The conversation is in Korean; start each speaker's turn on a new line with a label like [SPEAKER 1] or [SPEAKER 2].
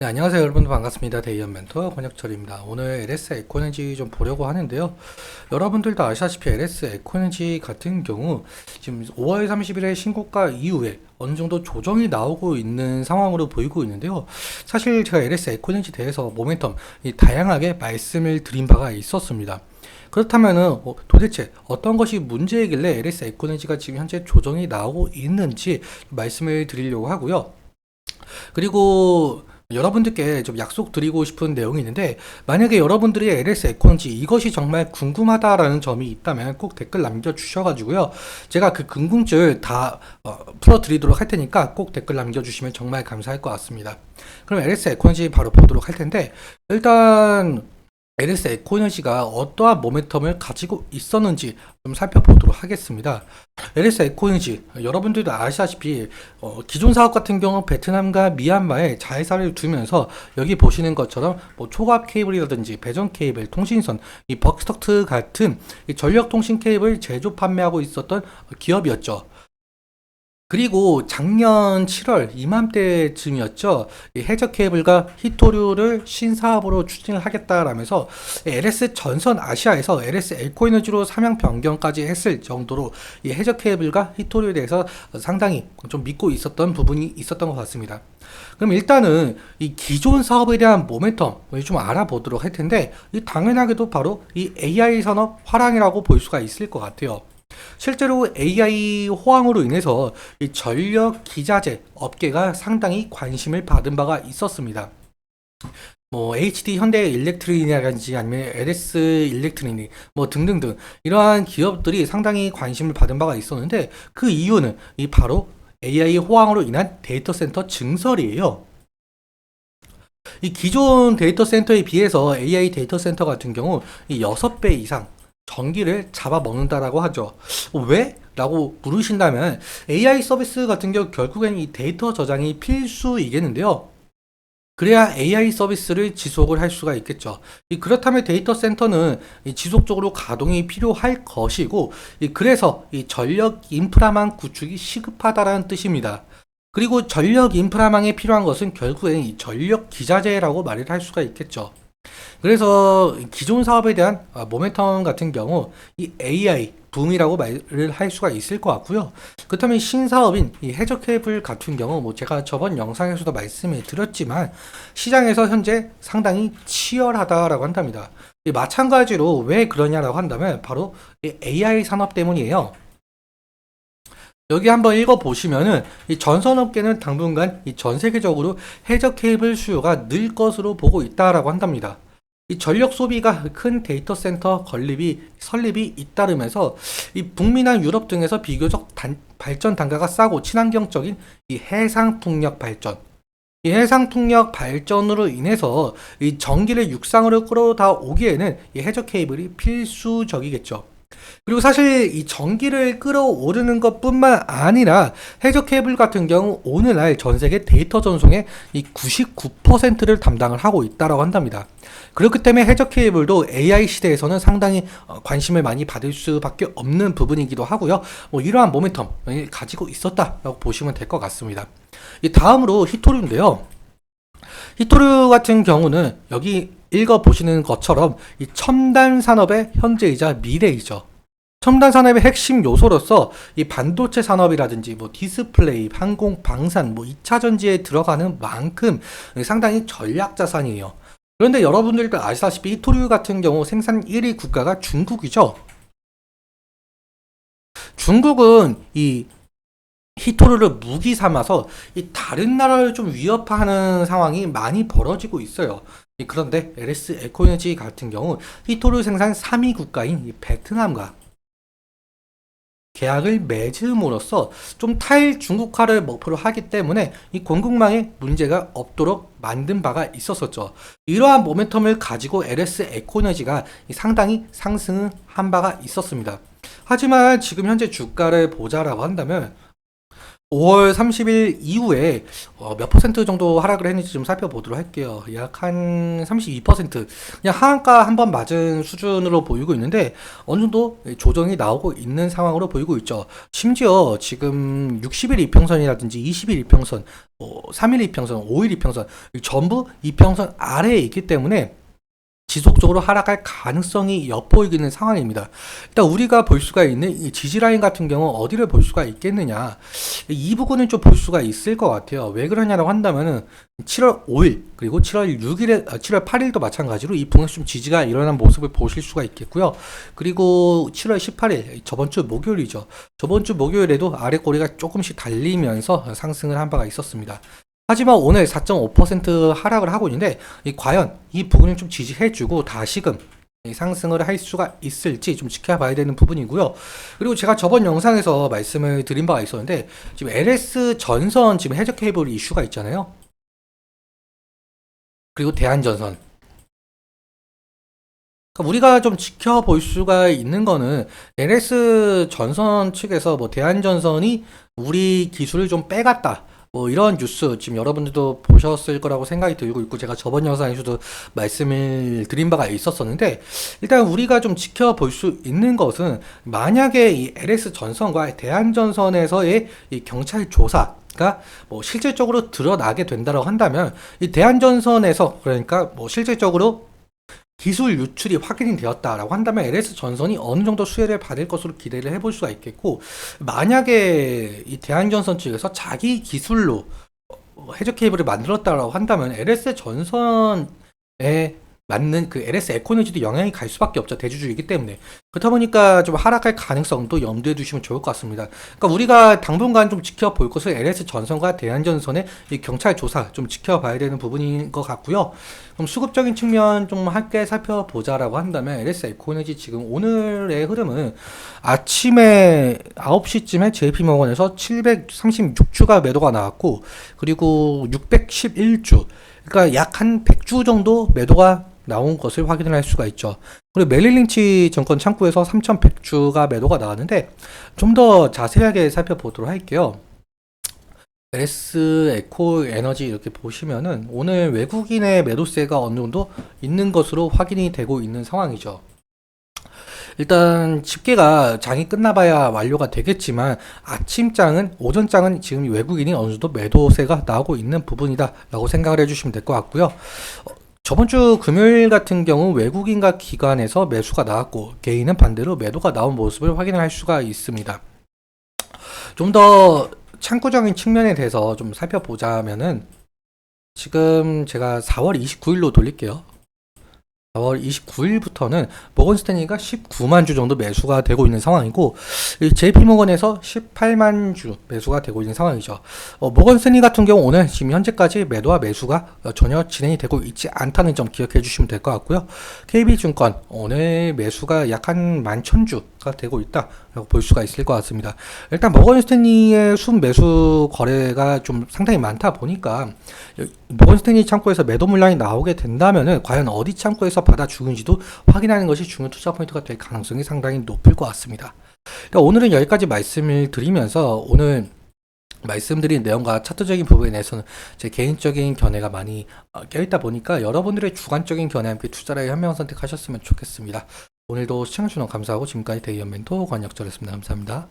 [SPEAKER 1] 네, 안녕하세요 여러분, 반갑습니다. 데이언 멘토 권혁철입니다. 오늘 LS 에코에너지 좀 보려고 하는데요. 여러분들도 아시다시피 LS 에코에너지 같은 경우 지금 5월 30일에 신고가 이후에 어느 정도 조정이 나오고 있는 상황으로 보이고 있는데요. 사실 제가 LS 에코에너지 대해서 모멘텀 다양하게 말씀을 드린 바가 있었습니다. 그렇다면은 도대체 어떤 것이 문제이길래 LS 에코에너지가 지금 현재 조정이 나오고 있는지 말씀을 드리려고 하고요. 그리고 여러분들께 좀 약속드리고 싶은 내용이 있는데, 만약에 여러분들이 LS 에코인지 이것이 정말 궁금하다라는 점이 있다면 꼭 댓글 남겨주셔가지고요, 제가 그 궁금증을 다 풀어드리도록 할 테니까 꼭 댓글 남겨주시면 정말 감사할 것 같습니다. 그럼 LS 에코인지 바로 보도록 할 텐데, 일단 LS 에코에너지가 어떠한 모멘텀을 가지고 있었는지 좀 살펴보도록 하겠습니다. LS 에코에너지, 여러분들도 아시다시피 기존 사업 같은 경우 베트남과 미얀마에 자회사를 두면서 여기 보시는 것처럼 뭐 초갑 케이블이라든지 배전 케이블, 통신선, 이 벅스터트 같은 이 전력 통신 케이블 제조 판매하고 있었던 기업이었죠. 그리고 작년 7월 이맘때쯤이었죠. 이 해저 케이블과 히토류를 신사업으로 추진을 하겠다라면서 LS 전선 아시아에서 LS 에코에너지로 사명 변경까지 했을 정도로 이 해저 케이블과 히토류에 대해서 상당히 좀 믿고 있었던 부분이 있었던 것 같습니다. 그럼 일단은 이 기존 사업에 대한 모멘텀을 좀 알아보도록 할 텐데, 이 당연하게도 바로 이 AI 산업 화랑이라고 볼 수가 있을 것 같아요. 실제로 AI 호황으로 인해서 이 전력 기자재 업계가 상당히 관심을 받은 바가 있었습니다. 뭐 HD 현대 일렉트릭이라든지 아니면 LS 일렉트릭 뭐 등등등 이러한 기업들이 상당히 관심을 받은 바가 있었는데, 그 이유는 이 바로 AI 호황으로 인한 데이터 센터 증설이에요. 이 기존 데이터 센터에 비해서 AI 데이터 센터 같은 경우 이 6배 이상 전기를 잡아먹는다라고 하죠. 왜? 라고 물으신다면, AI 서비스 같은 경우 결국엔 이 데이터 저장이 필수이겠는데요. 그래야 AI 서비스를 지속을 할 수가 있겠죠. 그렇다면 데이터 센터는 지속적으로 가동이 필요할 것이고, 그래서 이 전력 인프라망 구축이 시급하다라는 뜻입니다. 그리고 전력 인프라망에 필요한 것은 결국엔 이 전력 기자재라고 말을 할 수가 있겠죠. 그래서 기존 사업에 대한 모멘텀 같은 경우 이 AI 붐이라고 말을 할 수가 있을 것 같고요. 그렇다면 신사업인 이 해저 케이블 같은 경우, 뭐 제가 저번 영상에서도 말씀을 드렸지만 시장에서 현재 상당히 치열하다라고 한답니다. 마찬가지로 왜 그러냐라고 한다면 바로 이 AI 산업 때문이에요. 여기 한번 읽어보시면은 이 전선업계는 당분간 이 전 세계적으로 해저 케이블 수요가 늘 것으로 보고 있다라고 한답니다. 이 전력 소비가 큰 데이터 센터 설립이 잇따르면서 이 북미나 유럽 등에서 비교적 발전 단가가 싸고 친환경적인 이 해상풍력 발전, 이 해상풍력 발전으로 인해서 이 전기를 육상으로 끌어다 오기에는 이 해저 케이블이 필수적이겠죠. 그리고 사실 이 전기를 끌어오르는 것뿐만 아니라 해저 케이블 같은 경우 오늘날 전 세계 데이터 전송의 이 99%를 담당을 하고 있다라고 한답니다. 그렇기 때문에 해저 케이블도 AI 시대에서는 상당히 관심을 많이 받을 수밖에 없는 부분이기도 하고요. 뭐 이러한 모멘텀을 가지고 있었다라고 보시면 될 것 같습니다. 이 다음으로 히토류인데요. 히토류 같은 경우는 여기 읽어보시는 것처럼 이 첨단 산업의 현재이자 미래이죠. 첨단 산업의 핵심 요소로서 이 반도체 산업이라든지 뭐 디스플레이, 항공, 방산, 뭐 2차 전지에 들어가는 만큼 상당히 전략 자산이에요. 그런데 여러분들도 아시다시피 히토류 같은 경우 생산 1위 국가가 중국이죠. 중국은 이 히토류를 무기 삼아서 이 다른 나라를 좀 위협하는 상황이 많이 벌어지고 있어요. 그런데 LS 에코에너지 같은 경우 히토류 생산 3위 국가인 이 베트남과 계약을 맺음으로써 좀 탈중국화를 목표로 하기 때문에 이 공급망에 문제가 없도록 만든 바가 있었었죠. 이러한 모멘텀을 가지고 LS 에코에너지가 상당히 상승한 바가 있었습니다. 하지만 지금 현재 주가를 보자라고 한다면 5월 30일 이후에 몇 퍼센트 정도 하락을 했는지 좀 살펴보도록 할게요. 약 한 32%, 그냥 하한가 한번 맞은 수준으로 보이고 있는데 어느 정도 조정이 나오고 있는 상황으로 보이고 있죠. 심지어 지금 60일 이평선이라든지 20일 이평선, 3일 이평선, 5일 이평선 전부 이평선 아래에 있기 때문에 지속적으로 하락할 가능성이 엿보이고 있는 상황입니다. 일단 우리가 볼 수가 있는 이 지지라인 같은 경우 어디를 볼 수가 있겠느냐, 이 부분은 좀 볼 수가 있을 것 같아요. 왜 그러냐라고 한다면은 7월 5일 그리고 7월 6일에 7월 8일도 마찬가지로 이 분에서 좀 지지가 일어난 모습을 보실 수가 있겠고요. 그리고 7월 18일 저번 주 목요일이죠. 저번 주 목요일에도 아래 꼬리가 조금씩 달리면서 상승을 한 바가 있었습니다. 하지만 오늘 4.5% 하락을 하고 있는데 과연 이 부분을 좀 지지해주고 다시금 상승을 할 수가 있을지 좀 지켜봐야 되는 부분이고요. 그리고 제가 저번 영상에서 말씀을 드린 바가 있었는데 지금 LS 전선 지금 해저 케이블 이슈가 있잖아요. 그리고 대한전선. 그러니까 우리가 좀 지켜볼 수가 있는 거는 LS 전선 측에서 뭐 대한전선이 우리 기술을 좀 빼갔다, 뭐 이런 뉴스 지금 여러분들도 보셨을 거라고 생각이 들고 있고 제가 저번 영상에서도 말씀을 드린 바가 있었었는데, 일단 우리가 좀 지켜볼 수 있는 것은 만약에 이 LS 전선과 대한전선에서의 이 경찰 조사가 뭐 실질적으로 드러나게 된다고 한다면 이 대한전선에서, 그러니까 뭐 실질적으로 기술 유출이 확인이 되었다라고 한다면 LS 전선이 어느 정도 수혜를 받을 것으로 기대를 해볼 수가 있겠고, 만약에 이 대한전선 측에서 자기 기술로 해저 케이블을 만들었다라고 한다면 LS 전선에 맞는 그 LS 에코너지도 영향이 갈 수밖에 없죠. 대주주이기 때문에. 그렇다 보니까 좀 하락할 가능성도 염두에 두시면 좋을 것 같습니다. 그러니까 우리가 당분간 좀 지켜볼 것은 LS 전선과 대한전선의 이 경찰 조사 좀 지켜봐야 되는 부분인 것 같고요. 그럼 수급적인 측면 좀 함께 살펴보자라고 한다면 LS 에코너지 지금 오늘의 흐름은 아침에 9시쯤에 JP모건에서 736주가 매도가 나왔고, 그리고 611주, 그러니까 약 한 100주 정도 매도가 나온 것을 확인을 할 수가 있죠. 그리고 멜릴린치 증권 창구에서 3100주가 매도가 나왔는데 좀 더 자세하게 살펴보도록 할게요. LS 에코 에너지 이렇게 보시면은 오늘 외국인의 매도세가 어느 정도 있는 것으로 확인이 되고 있는 상황이죠. 일단 집계가 장이 끝나봐야 완료가 되겠지만 아침장은, 오전장은 지금 외국인이 어느 정도 매도세가 나오고 있는 부분이다 라고 생각을 해주시면 될 것 같고요. 저번 주 금요일 같은 경우 외국인과 기관에서 매수가 나왔고 개인은 반대로 매도가 나온 모습을 확인할 수가 있습니다. 좀 더 창구적인 측면에 대해서 좀 살펴보자면은 지금 제가 4월 29일로 돌릴게요. 4월 29일부터는 모건 스탠리가 19만 주 정도 매수가 되고 있는 상황이고, JP모건에서 18만 주 매수가 되고 있는 상황이죠. 모건 스탠리 같은 경우 오늘 지금 현재까지 매도와 매수가 전혀 진행이 되고 있지 않다는 점 기억해 주시면 될 것 같고요. KB증권 오늘 매수가 약 한 11,000주가 되고 있다라고 볼 수가 있을 것 같습니다. 일단 모건 스탠리의 순 매수 거래가 좀 상당히 많다 보니까 모건 스탠리 창구에서 매도 물량이 나오게 된다면은 과연 어디 창구에서 받아 주는지도 확인하는 것이 중요 투자 포인트가 될 가능성이 상당히 높을 것 같습니다. 그러니까 오늘은 여기까지 말씀을 드리면서 오늘 말씀드린 내용과 차트적인 부분에 대해서는 제 개인적인 견해가 많이 껴있다 보니까 여러분들의 주관적인 견해와 함께 투자를 현명 선택하셨으면 좋겠습니다. 오늘도 시청해주셔서 감사하고 지금까지 대의연 멘토 권혁철이었습니다. 감사합니다.